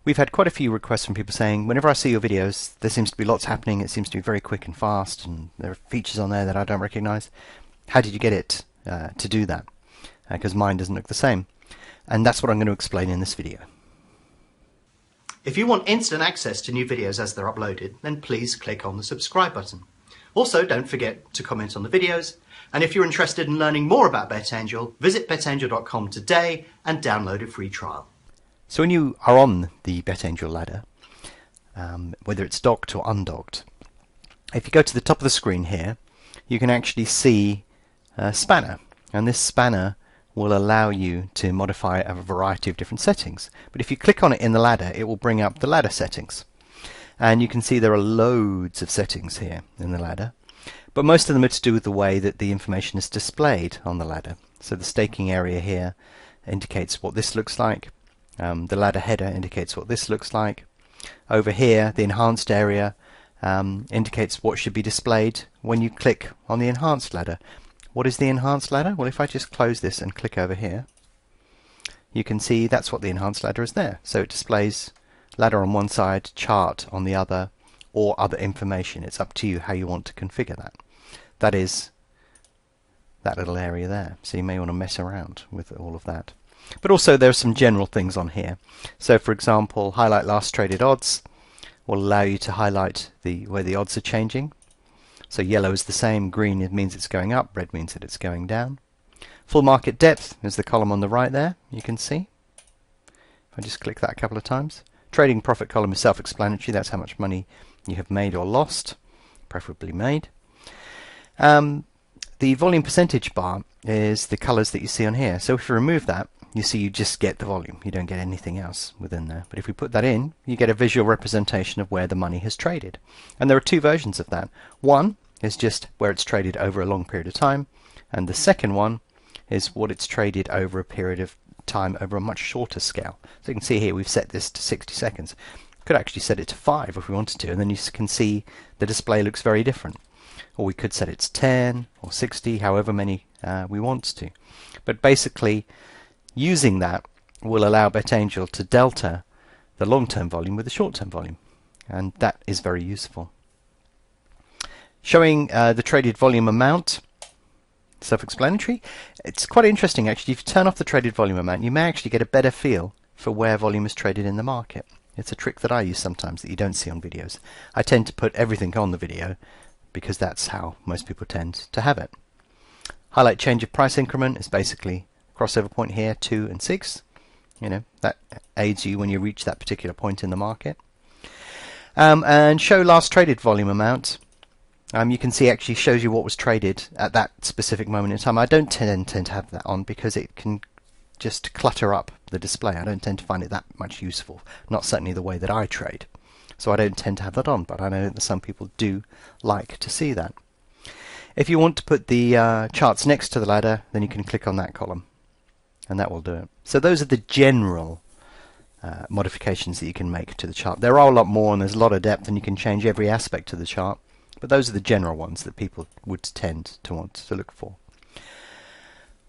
We've had quite a few requests from people saying, whenever I see your videos, there seems to be lots happening, it seems to be very quick and fast, and there are features on there that I don't recognize. How did you get it to do that? Because mine doesn't look the same. And that's what I'm going to explain in this video. If you want instant access to new videos as they're uploaded, then please click on the subscribe button. Also, don't forget to comment on the videos. And if you're interested in learning more about BetAngel, visit betangel.com today and download a free trial. So when you are on the BetAngel ladder, whether it's docked or undocked, if you go to the top of the screen here, you can actually see a spanner. And this spanner will allow you to modify a variety of different settings. But if you click on it in the ladder, it will bring up the ladder settings. And you can see there are loads of settings here in the ladder. But most of them are to do with the way that the information is displayed on the ladder. So the staking area here indicates what this looks like. The ladder header indicates what this looks like. Over here, the enhanced area indicates what should be displayed when you click on the enhanced ladder. What is the enhanced ladder? Well, if I just close this and click over here, you can see that's what the enhanced ladder is there. So it displays ladder on one side, chart on the other, or other information. It's up to you how you want to configure that. That is that little area there. So you may want to mess around with all of that. But also there are some general things on here. So for example, highlight last traded odds will allow you to highlight where the odds are changing. So yellow is the same, green it means it's going up, red means that it's going down. Full market depth is the column on the right there, you can see. If I just click that a couple of times. Trading profit column is self-explanatory, that's how much money you have made or lost, preferably made. The volume percentage bar is the colors that you see on here. So if you remove that, you see you just get the volume. You don't get anything else within there. But if we put that in, you get a visual representation of where the money has traded. And there are two versions of that. One is just where it's traded over a long period of time. And the second one is what it's traded over a period of time over a much shorter scale. So you can see here we've set this to 60 seconds. Could actually set it to 5 if we wanted to, and then you can see the display looks very different. Or we could set it to 10 or 60, however many we want to. But basically, using that will allow BetAngel to delta the long-term volume with the short-term volume, and that is very useful. Showing the traded volume amount, self-explanatory. It's quite interesting actually. If you turn off the traded volume amount, you may actually get a better feel for where volume is traded in the market. It's a trick that I use sometimes that you don't see on videos. I tend to put everything on the video because that's how most people tend to have it. Highlight change of price increment is basically crossover point here, 2 and 6. You know, that aids you when you reach that particular point in the market. And show last traded volume amount. You can see actually shows you what was traded at that specific moment in time. I don't tend to have that on because it can just clutter up the display. I don't tend to find it that much useful. Not certainly the way that I trade. So I don't tend to have that on, but I know that some people do like to see that. If you want to put the charts next to the ladder, then you can click on that column, and that will do it. So those are the general modifications that you can make to the chart. There are a lot more, and there's a lot of depth, and you can change every aspect of the chart, but those are the general ones that people would tend to want to look for.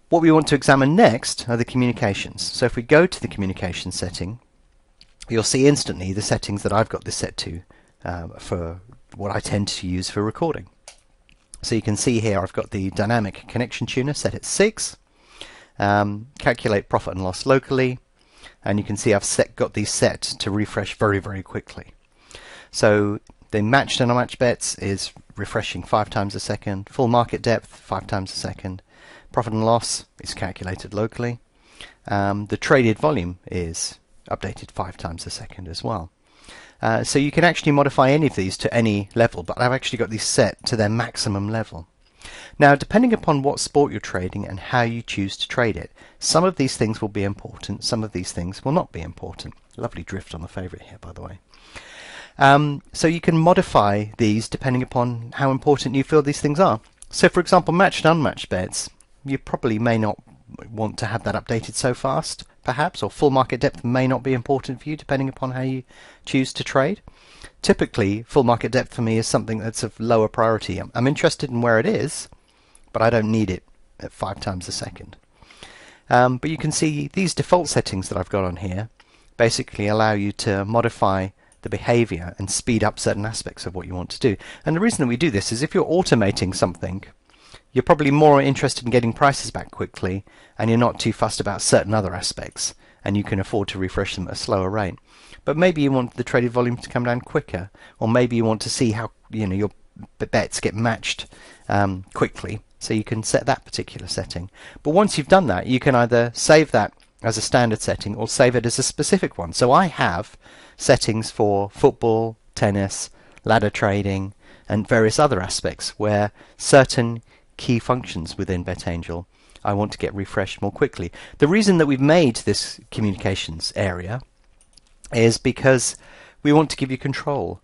What we want to examine next are the communications. So if we go to the communication setting, you'll see instantly the settings that I've got this set to for what I tend to use for recording. So you can see here I've got the dynamic connection tuner set at 6, calculate profit and loss locally, and you can see I've got these set to refresh very, very quickly. So the matched and unmatched bets is refreshing 5 times a second, full market depth 5 times a second, profit and loss is calculated locally, the traded volume is updated 5 times a second as well. So you can actually modify any of these to any level, but I've actually got these set to their maximum level. Now, depending upon what sport you're trading and how you choose to trade it, some of these things will be important, some of these things will not be important. Lovely drift on the favourite here, by the way. So you can modify these depending upon how important you feel these things are. So for example, matched and unmatched bets, you probably may not want to have that updated so fast, perhaps, or full market depth may not be important for you depending upon how you choose to trade. Typically, full market depth for me is something that's of lower priority. I'm interested in where it is, but I don't need it at 5 times a second. But you can see these default settings that I've got on here basically allow you to modify the behavior and speed up certain aspects of what you want to do. And the reason that we do this is if you're automating something, you're probably more interested in getting prices back quickly, and you're not too fussed about certain other aspects, and you can afford to refresh them at a slower rate. But maybe you want the traded volume to come down quicker, or maybe you want to see how your bets get matched quickly, so you can set that particular setting. But once you've done that, you can either save that as a standard setting or save it as a specific one. So I have settings for football, tennis, ladder trading, and various other aspects where certain key functions within BetAngel I want to get refreshed more quickly. The reason that we've made this communications area is because we want to give you control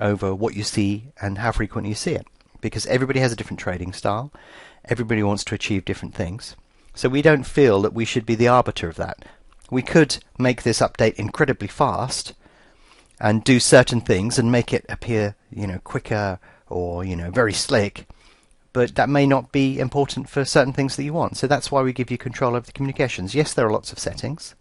over what you see and how frequently you see it, because everybody has a different trading style, everybody wants to achieve different things, so we don't feel that we should be the arbiter of that. We could make this update incredibly fast and do certain things and make it appear quicker or very slick, but that may not be important for certain things that you want. So that's why we give you control over the communications. Yes, there are lots of settings,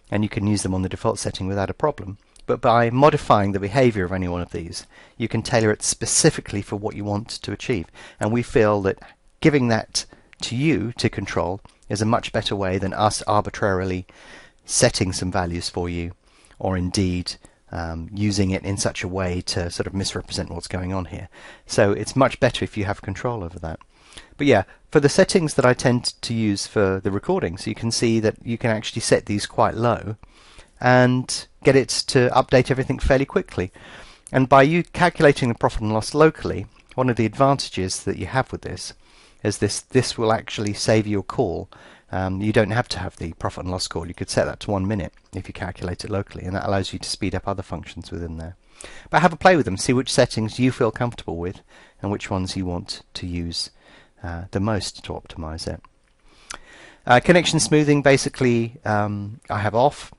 and you can use them on the default setting without a problem. But by modifying the behavior of any one of these, you can tailor it specifically for what you want to achieve. And we feel that giving that to you to control is a much better way than us arbitrarily setting some values for you, or indeed using it in such a way to sort of misrepresent what's going on here. So it's much better if you have control over that. But yeah, for the settings that I tend to use for the recordings, you can see that you can actually set these quite low and get it to update everything fairly quickly. And by you calculating the profit and loss locally, one of the advantages that you have with this is this will actually save you a call. You don't have to have the profit and loss call. You could set that to 1 minute if you calculate it locally, and that allows you to speed up other functions within there. But have a play with them, see which settings you feel comfortable with and which ones you want to use the most to optimize it. Connection smoothing, basically I have off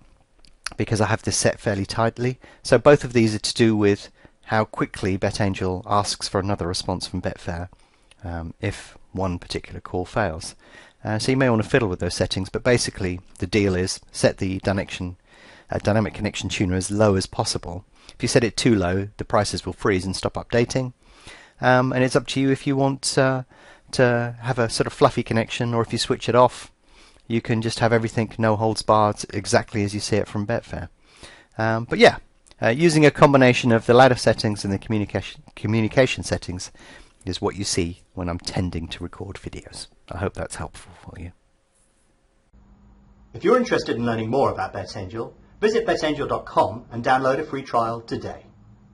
because I have this set fairly tightly. So both of these are to do with how quickly BetAngel asks for another response from Betfair if one particular call fails. So you may want to fiddle with those settings, but basically the deal is set the dynamic connection tuner as low as possible. If you set it too low, the prices will freeze and stop updating. And it's up to you if you want to have a sort of fluffy connection, or if you switch it off, you can just have everything no holds barred exactly as you see it from Betfair. But yeah, using a combination of the ladder settings and the communication settings is what you see when I'm tending to record videos. I hope that's helpful for you. If you're interested in learning more about BetAngel, visit betangel.com and download a free trial today.